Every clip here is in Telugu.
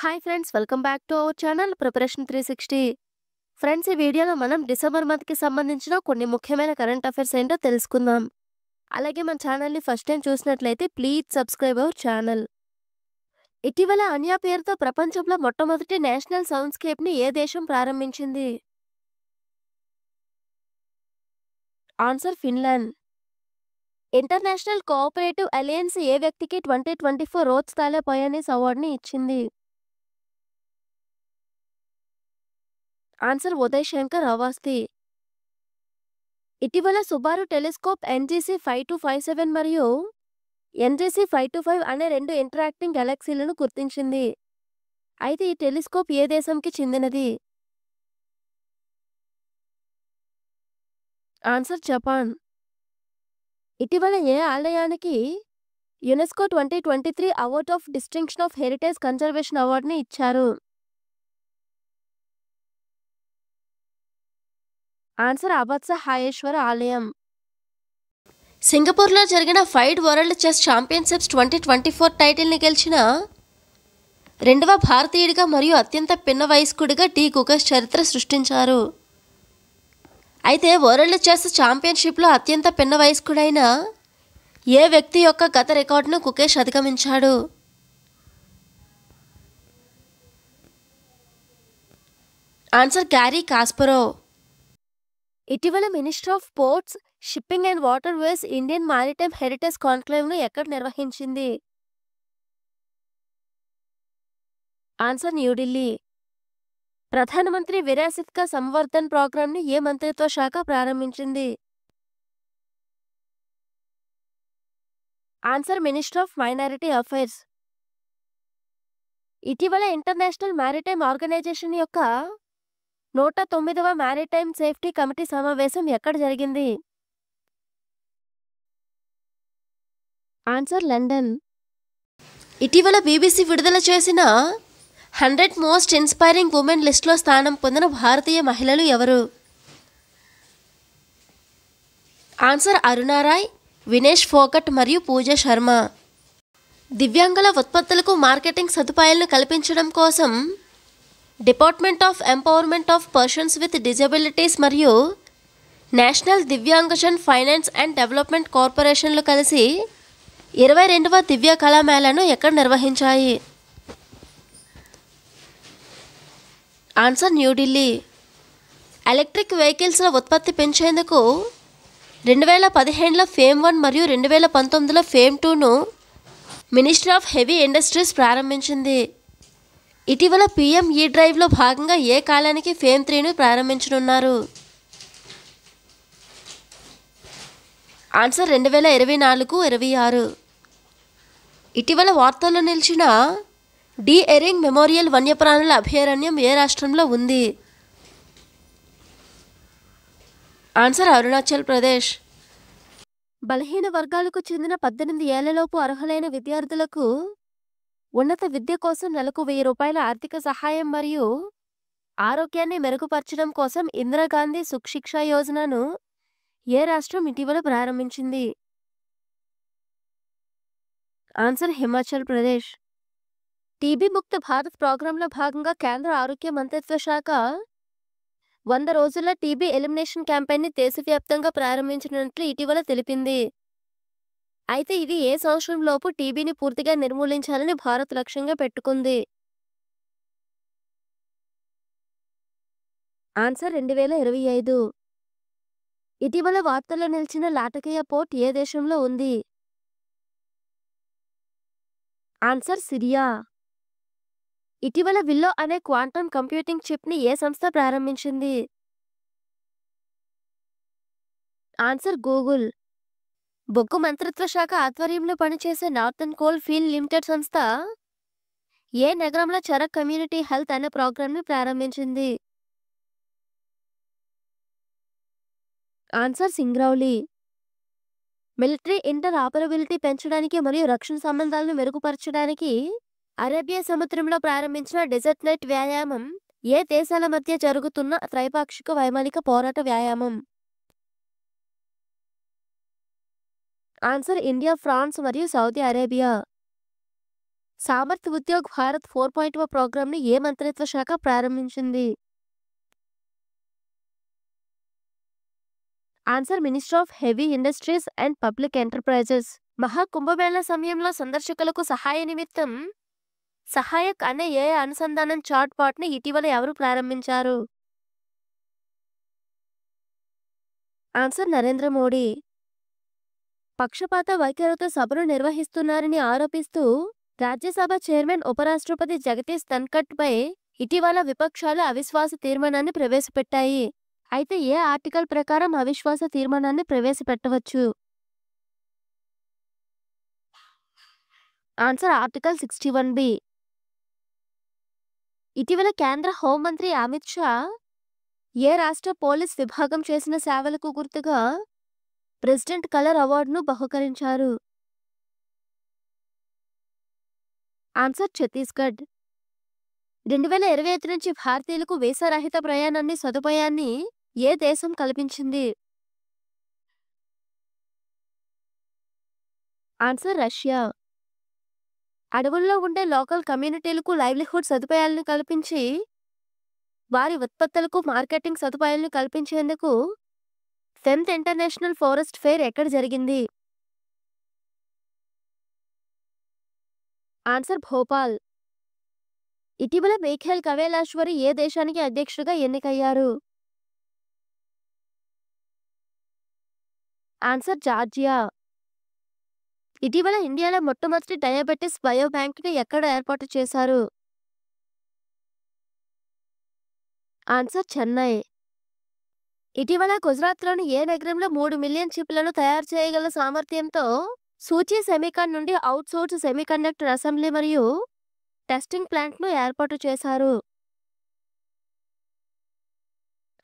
Hi friends, welcome back to our channel preparation 360. Friends, ఈ వీడియోలో మనం డిసెంబర్ మంత్కి సంబంధించిన కొన్ని ముఖ్యమైన కరెంట్ అఫైర్స్ ఏంటో తెలుసుకుందాం. అలాగే మన ఛానల్ని ఫస్ట్ టైం చూసినట్లయితే ప్లీజ్ సబ్స్క్రైబ్ అవర్ ఛానల్. ఇటీవల అన్యా పేరుతో ప్రపంచంలో మొట్టమొదటి నేషనల్ సౌండ్స్కేప్ని ఏ దేశం ప్రారంభించింది? Answer Finland. International cooperative alliance ఏ వ్యక్తికి 2024 రోజ్ తాలే పయోనీర్స్ అవార్డుని ఇచ్చింది? ఆన్సర్ ఉదయ్ శంకర్ అవాస్తి. ఇటీవల సుబారు టెలిస్కోప్ ఎన్జీసీ 5257 మరియు ఎన్జీసీ 525 అనే రెండు ఇంటరాక్టింగ్ గెలాక్సీలను గుర్తించింది. అయితే ఈ టెలిస్కోప్ ఏ దేశంకి చెందినది? Answer Japan. ఇటీవల ఏ ఆలయానికి UNESCO 2023 award of distinction of heritage conservation అవార్డుని ఇచ్చారు? ఆన్సర్ అబత్స హాయేశ్వర ఆలయం. సింగపూర్లో జరిగిన ఫైడ్ వరల్డ్ చెస్ ఛాంపియన్షిప్స్ 2024 టైటిల్ని గెలిచిన రెండవ భారతీయుడిగా మరియు అత్యంత పిన్న వయస్కుడిగా డి కుకెష్ చరిత్ర సృష్టించారు. అయితే వరల్డ్ చెస్ ఛాంపియన్షిప్లో అత్యంత పిన్న వయస్కుడైన ఏ వ్యక్తి యొక్క గత రికార్డును కుకెష్ అధిగమించాడు? Answer Garry Kasparov. ఇటీవల minister of ports, shipping and waterways Indian maritime heritage కాన్క్లేవ్ను ఎక్కడ నిర్వహించింది? ఆన్సర్ న్యూఢిల్లీ. ప్రధానమంత్రి విరాసిత్ కా సంవర్ధన్ ప్రోగ్రాంని ఏ మంత్రిత్వ శాఖ ప్రారంభించింది? Answer minister of minority affairs. ఇటీవల ఇంటర్నేషనల్ మారిటైమ్ ఆర్గనైజేషన్ యొక్క 109వ మారిటైమ్ సేఫ్టీ కమిటీ సమావేశం ఎక్కడ జరిగింది? Answer London. ఇటీవల బీబీసీ విడుదల చేసిన 100 మోస్ట్ ఇన్స్పైరింగ్ ఉమెన్ లిస్టులో స్థానం పొందిన భారతీయ మహిళలు ఎవరు? ఆన్సర్ అరుణారాయ్, వినేష్ ఫోగట్ మరియు పూజ శర్మ. దివ్యాంగుల ఉత్పత్తులకు మార్కెటింగ్ సదుపాయాలను కల్పించడం కోసం department of empowerment of persons with disabilities మరియు national Divyangjan finance and development కార్పొరేషన్లు కలిసి 22వ దివ్య కళామేళాను ఎక్కడ నిర్వహించాయి? ఆన్సర్ న్యూఢిల్లీ. ఎలక్ట్రిక్ వెహికల్స్ల ఉత్పత్తి పెంచేందుకు 2015లో ఫేమ్ 1 మరియు 2019లో ఫేమ్ 2ను మినిస్ట్రీ ఆఫ్ హెవీ ఇండస్ట్రీస్ ప్రారంభించింది. ఇటీవల పీఎం ఈ డ్రైవ్లో భాగంగా ఏ కాలానికి ఫేమ్ 3ను ప్రారంభించనున్నారు? ఆన్సర్ 2024-26. ఇటీవల వార్తల్లో నిలిచిన డి ఎరింగ్ మెమోరియల్ వన్యప్రాణుల అభయారణ్యం ఏ రాష్ట్రంలో ఉంది? ఆన్సర్ అరుణాచల్ ప్రదేశ్. బలహీన వర్గాలకు చెందిన 18 ఏళ్లలోపు అర్హులైన విద్యార్థులకు ఉన్నత విద్య కోసం నెలకు 1000 రూపాయల ఆర్థిక సహాయం మరియు ఆరోగ్యాన్ని మెరుగుపరచడం కోసం ఇందిరాగాంధీ సుశిక్ష యోజనను ఏ రాష్ట్రం ఇటీవల ప్రారంభించింది? ఆన్సర్ హిమాచల్ ప్రదేశ్. టీబీ ముక్త భారత్ ప్రోగ్రాంలో భాగంగా కేంద్ర ఆరోగ్య మంత్రిత్వ శాఖ 100 రోజుల టీబీ ఎలిమినేషన్ క్యాంపెయిన్ని దేశవ్యాప్తంగా ప్రారంభించినట్లు ఇటీవల తెలిపింది. అయితే ఇది ఏ సంవత్సరంలోపు టీబీని పూర్తిగా నిర్మూలించాలని భారత్ లక్ష్యంగా పెట్టుకుంది? ఆన్సర్ 2025. ఇటీవల వార్తల్లో నిలిచిన లాటకియా పోర్ట్ ఏ దేశంలో ఉంది? Answer Syria. ఇటీవల విల్లో అనే క్వాంటమ్ కంప్యూటింగ్ చిప్ని ఏ సంస్థ ప్రారంభించింది? Answer Google. బొగ్గు మంత్రిత్వ శాఖ ఆధ్వర్యంలో పనిచేసే నార్థన్ కోల్ ఫీల్డ్ లిమిటెడ్ సంస్థ ఏ నగరంలో చరక్ కమ్యూనిటీ హెల్త్ అనే ప్రోగ్రాంని ప్రారంభించింది? Answer Singrauli. Military inter operability పెంచడానికి మరియు రక్షణ సంబంధాలను మెరుగుపరచడానికి అరేబియా సముద్రంలో ప్రారంభించిన డెజర్ట్ నైట్ వ్యాయామం ఏ దేశాల మధ్య జరుగుతున్న త్రైపాక్షిక వైమానిక పోరాట వ్యాయామం? ఆన్సర్ ఇండియా, ఫ్రాన్స్ మరియు సౌదీ అరేబియా. సామర్థ్ ఉద్యోగ్ భారత్ 4.0 ప్రోగ్రాంని ఏ మంత్రిత్వ శాఖ ప్రారంభించింది? Answer ministry of heavy industries and public enterprises. Maha Kumbh Mela సమయంలో సందర్శకులకు సహాయ నిమిత్తం సహాయక్ అనే ఏఐ అనుసంధానం చాట్ బాట్ని ఇటీవల ఎవరు ప్రారంభించారు? ఆన్సర్ నరేంద్ర మోడీ. పక్షపాత వైఖరితో సభను నిర్వహిస్తున్నారని ఆరోపిస్తూ రాజ్యసభ చైర్మన్ ఉపరాష్ట్రపతి జగదీష్ ధన్ఖడ్పై ఇటీవల విపక్షాలు అవిశ్వాస తీర్మానాన్ని ప్రవేశపెట్టాయి. అయితే ఏ ఆర్టికల్ ప్రకారం అవిశ్వాస తీర్మానాన్ని ప్రవేశపెట్టవచ్చు? Answer article 61B. ఇటీవల కేంద్ర హోంమంత్రి అమిత్ షా ఏ రాష్ట్ర పోలీస్ విభాగం చేసిన సేవలకు గుర్తుగా ప్రెసిడెంట్ కలర్ అవార్డును బహుకరించారు? ఆన్సర్ ఛత్తీస్గఢ్. 2025 నుంచి భారతీయులకు వీసా రహిత ప్రయాణాన్ని సదుపాయాన్ని ఏ దేశం కల్పించింది? Answer Russia. అడవుల్లో ఉండే లోకల్ కమ్యూనిటీలకు లైవ్లీహుడ్ సదుపాయాలను కల్పించి వారి ఉత్పత్తులకు మార్కెటింగ్ సదుపాయాలను కల్పించేందుకు 10th ఇంటర్నేషనల్ ఫారెస్ట్ ఫెయిర్ ఎక్కడ జరిగింది? ఆన్సర్ భోపాల్. ఇటీవల మిఖాయిల్ కైలాష్వరి ఏ దేశానికి అధ్యక్షుడిగా ఎన్నికయ్యారు? Answer Georgia. ఇటీవల ఇండియాలో మొట్టమొదటి డయాబెటిస్ బయోబ్యాంక్ని ఎక్కడ ఏర్పాటు చేశారు? ఆన్సర్ చెన్నై. ఇటీవల గుజరాత్లోని ఏ నగరంలో 3 మిలియన్ చిప్లను తయారు చేయగల సామర్థ్యంతో సూచీ సెమీకాన్ నుండి అవుట్సోర్స్ సెమీకండక్టర్ అసెంబ్లీ మరియు టెస్టింగ్ ప్లాంట్ను ఏర్పాటు చేశారు?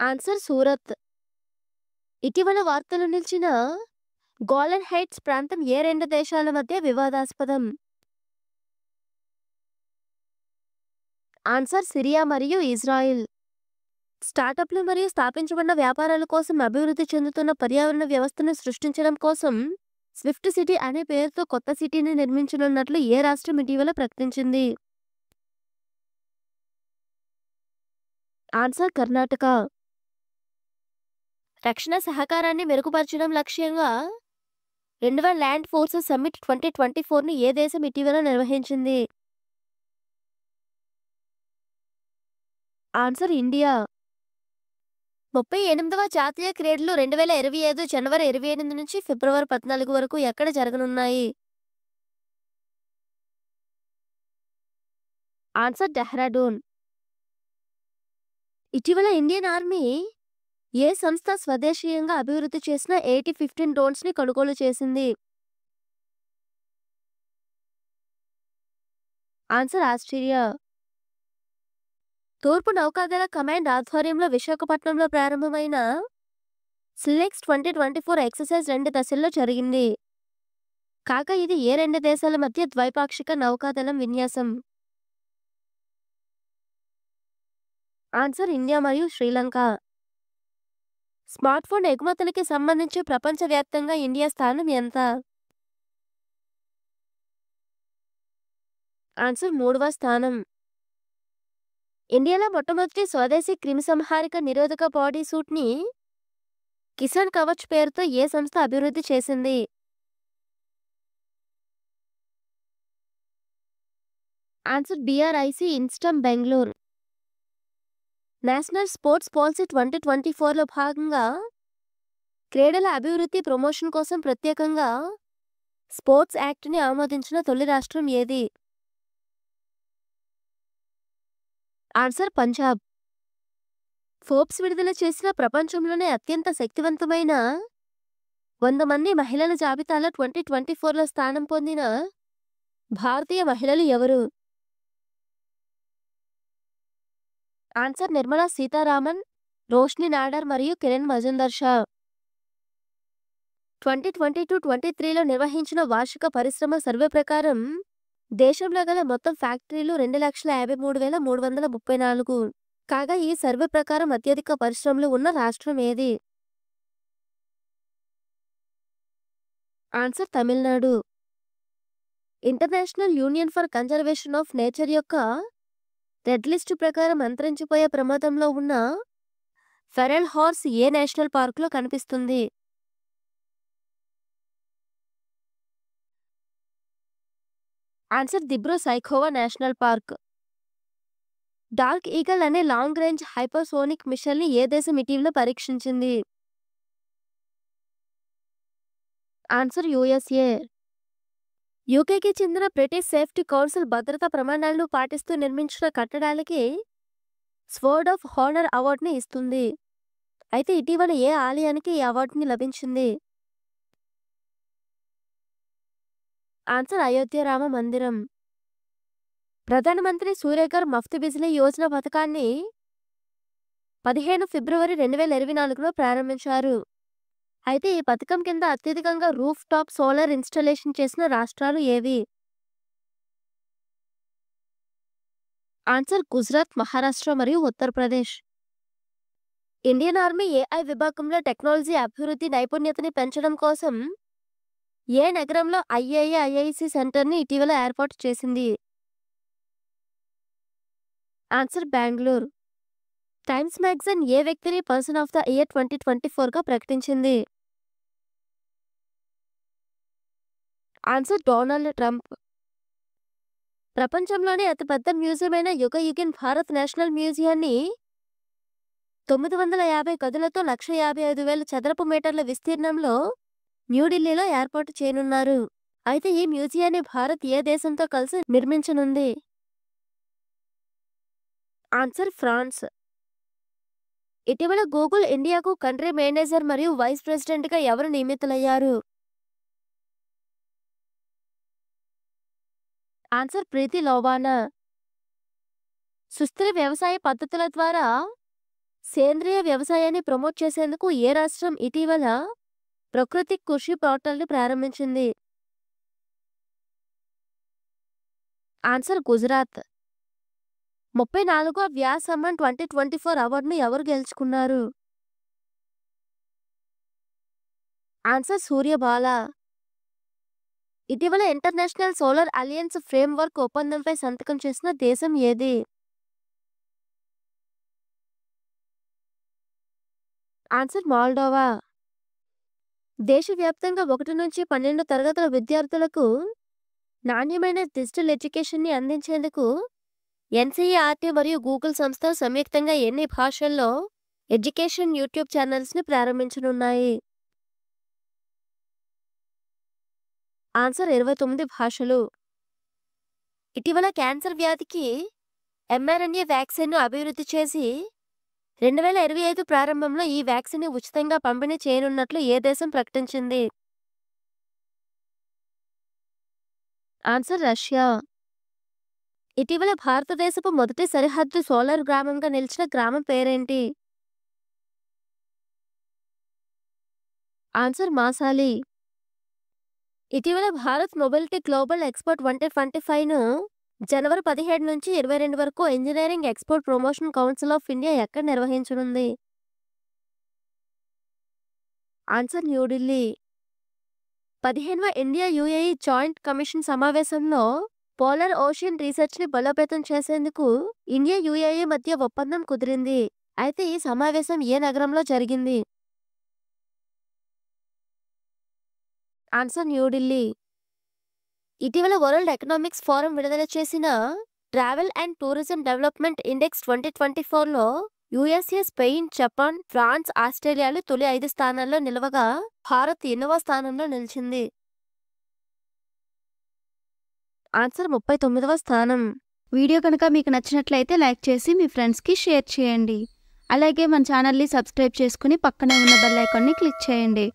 ఆన్సర్ సూరత్. ఇటీవల వార్తలు నిలిచిన గోలన్ హైట్స్ ప్రాంతం ఏ 2 దేశాల మధ్య వివాదాస్పదం? ఆన్సర్ సిరియా మరియు ఇజ్రాయిల్. స్టార్టప్లు మరియు స్థాపించబడిన వ్యాపారాల కోసం అభివృద్ధి చెందుతున్న పర్యావరణ వ్యవస్థను సృష్టించడం కోసం స్విఫ్ట్ సిటీ అనే పేరుతో కొత్త సిటీని నిర్మించనున్నట్లు ఏ రాష్ట్రం ఇటీవల ప్రకటించింది? ఆన్సర్ కర్ణాటక. రక్షణ సహకారాన్ని మెరుగుపరచడం లక్ష్యంగా 2వ ల్యాండ్ ఫోర్సెస్ సమ్మిట్ 2024ని ఏ దేశం ఇటీవల నిర్వహించింది? Answer India. 38వ జాతీయ క్రీడలు 2025 జనవరి 28 నుంచి ఫిబ్రవరి 14 వరకు ఎక్కడ జరగనున్నాయి? ఆన్సర్ డెహ్రాడూన్. ఇటీవల ఇండియన్ ఆర్మీ ఏ సంస్థ స్వదేశీయంగా అభివృద్ధి చేసిన AT-15 డ్రోన్స్ని కొనుగోలు చేసింది? Answer Australia. తూర్పు నౌకాదళ కమాండ్ ఆధ్వర్యంలో విశాఖపట్నంలో ప్రారంభమైన సిలెక్స్ 2024 ఎక్సర్సైజ్ 2 దశల్లో జరిగింది. కాగా ఇది ఏ 2 దేశాల మధ్య ద్వైపాక్షిక నౌకాదళం విన్యాసం? ఆన్సర్ ఇండియా మరియు శ్రీలంక. స్మార్ట్ఫోన్ ఎగుమతులకి సంబంధించి ప్రపంచవ్యాప్తంగా ఇండియా స్థానం ఎంత? ఆన్సర్ 3వ స్థానం. ఇండియాలో మొట్టమొదటి స్వదేశీ క్రిమిసంహారక నిరోధక బాడీ సూట్ని కిసాన్ కవచ్ పేరుతో ఏ సంస్థ అభివృద్ధి చేసింది? Answer BRIC inStem Bengaluru. National sports policy 2024లో భాగంగా క్రీడల అభివృద్ధి ప్రమోషన్ కోసం ప్రత్యేకంగా స్పోర్ట్స్ యాక్ట్ని ఆమోదించిన తొలి రాష్ట్రం ఏది? ఆన్సర్ పంజాబ్. ఫోర్బ్స్ విడుదల చేసిన ప్రపంచంలోనే అత్యంత శక్తివంతమైన 100 మంది మహిళల జాబితాలో 2024లో స్థానం పొందిన భారతీయ మహిళలు ఎవరు? ఆన్సర్ నిర్మలా సీతారామన్, రోష్ని నాడార్ మరియు కిరణ్ మజుందార్ షా. 2022-23లో నిర్వహించిన వార్షిక పరిశ్రమ సర్వే ప్రకారం దేశంలో గల మొత్తం ఫ్యాక్టరీలు 2,53,334. కాగా ఈ సర్వే ప్రకారం అత్యధిక పరిశ్రమలు ఉన్న రాష్ట్రం ఏది? Answer Tamil Nadu. International union for conservation of nature యొక్క రెడ్ లిస్టు ప్రకారం అంతరించిపోయే ప్రమాదంలో ఉన్న ఫెరల్ హార్స్ ఏ నేషనల్ పార్క్లో కనిపిస్తుంది? Answer Dibru Saikhowa national park. Dark eagle అనే లాంగ్ రేంజ్ హైపర్సోనిక్ మిషన్ని ఏ దేశం ఇటీవల పరీక్షించింది? Answer USA. యూకేకి చెందిన బ్రిటిష్ సేఫ్టీ కౌన్సిల్ భద్రతా ప్రమాణాలను పాటిస్తూ నిర్మించిన కట్టడాలకి స్వర్డ్ ఆఫ్ హానర్ అవార్డుని ఇస్తుంది. అయితే ఇటీవల ఏ ఆలయానికి ఈ అవార్డుని లభించింది? ఆన్సర్ అయోధ్య రామ మందిరం. ప్రధానమంత్రి సూర్యఘర్ ముఫ్త్ బిజిలీ యోజన పథకాన్ని 15 ఫిబ్రవరి 2024లో ప్రారంభించారు. అయితే ఈ పథకం కింద అత్యధికంగా రూఫ్ టాప్ సోలార్ ఇన్స్టాలేషన్ చేసిన రాష్ట్రాలు ఏవి? ఆన్సర్ గుజరాత్, మహారాష్ట్ర మరియు ఉత్తరప్రదేశ్. ఇండియన్ ఆర్మీ ఏఐ విభాగంలో టెక్నాలజీ అభివృద్ధి నైపుణ్యతని పెంచడం కోసం ఏ నగరంలో ఐఐసి సెంటర్ని ఇటీవల ఏర్పాటు చేసింది? ఆన్సర్ బెంగళూరు. టైమ్స్ మ్యాగజైన్ ఏ వ్యక్తిని పర్సన్ ఆఫ్ ద ఇయర్ 2024గా ప్రకటించింది? Answer Donald Trump. ప్రపంచంలోనే అతిపెద్ద మ్యూజియం అయిన యుగయుగిన్ భారత్ నేషనల్ మ్యూజియాన్ని 950 గదులతో 1,55,000 చదరపు మీటర్ల విస్తీర్ణంలో న్యూఢిల్లీలో ఏర్పాటు చేయనున్నారు. అయితే ఈ మ్యూజియాన్ని భారత్ ఏ దేశంతో కలిసి నిర్మించనుంది? Answer France. ఇటీవల గూగుల్ ఇండియాకు కంట్రీ మేనేజర్ మరియు వైస్ ప్రెసిడెంట్గా ఎవరు నియమితులయ్యారు? ఆన్సర్ ప్రీతి లోబానా. సుస్థిర వ్యవసాయ పద్ధతుల ద్వారా సేంద్రియ వ్యవసాయాన్ని ప్రమోట్ చేసేందుకు ఏ రాష్ట్రం ఇటీవల ప్రకృతి కృషి పోర్టల్ని ప్రారంభించింది? ఆన్సర్ గుజరాత్. 34వ వ్యాస్ సమ్మన్ 2024 అవార్డును ఎవరు గెలుచుకున్నారు? ఆన్సర్ సూర్యబాల. ఇటీవల ఇంటర్నేషనల్ సోలార్ అలయన్స్ ఫ్రేమ్వర్క్ ఒప్పందంపై సంతకం చేసిన దేశం ఏది? Answer Moldova. దేశవ్యాప్తంగా 1 నుంచి 12 తరగతుల విద్యార్థులకు నాణ్యమైన డిజిటల్ ఎడ్యుకేషన్ని అందించేందుకు ఎన్సీఈఆర్టీ మరియు గూగుల్ సంస్థ సంయుక్తంగా ఎన్ని భాషల్లో ఎడ్యుకేషన్ యూట్యూబ్ ఛానల్స్ని ప్రారంభించనున్నాయి? ఆన్సర్ 29 భాషలు. ఇటీవల క్యాన్సర్ వ్యాధికి ఎంఆర్ఎన్ఏ వ్యాక్సిన్ను అభివృద్ధి చేసి 2025 ప్రారంభంలో ఈ వ్యాక్సిన్ని ఉచితంగా పంపిణీ చేయనున్నట్లు ఏ దేశం ప్రకటించింది? Answer Russia. ఇటీవల భారతదేశపు మొదటి సరిహద్దు సోలార్ గ్రామంగా నిలిచిన గ్రామం పేరేంటి? ఆన్సర్ మాసాలి. ఇటీవల భారత్ మొబిలిటీ గ్లోబల్ ఎక్స్పో 2025ను జనవరి 17 నుంచి 22 వరకు engineering export promotion council of India ఎక్కడ నిర్వహించనుంది? ఆన్సర్ న్యూఢిల్లీ. 15వ ఇండియా యుఏఈ జాయింట్ కమిషన్ సమావేశంలో పోలార్ ఓషన్ రీసెర్చ్ని బలోపేతం చేసేందుకు ఇండియా యుఏఈ మధ్య ఒప్పందం కుదిరింది. అయితే ఈ సమావేశం ఏ నగరంలో జరిగింది? ఆన్సర్ న్యూఢిల్లీ. ఇటీవల వరల్డ్ ఎకనామిక్స్ ఫోరం విడుదల చేసిన travel and tourism development index 2024లో యుఎస్ఏ, స్పెయిన్, జపాన్, ఫ్రాన్స్, ఆస్ట్రేలియాలు తొలి 5 స్థానాల్లో నిలవగా భారత్ 8వ స్థానంలో నిలిచింది. ఆన్సర్ 39వ స్థానం. వీడియో కనుక మీకు నచ్చినట్లయితే లైక్ చేసి మీ ఫ్రెండ్స్కి షేర్ చేయండి. అలాగే మన ఛానల్ని సబ్స్క్రైబ్ చేసుకుని పక్కనే ఉన్న బెల్ ఐకాన్ని క్లిక్ చేయండి.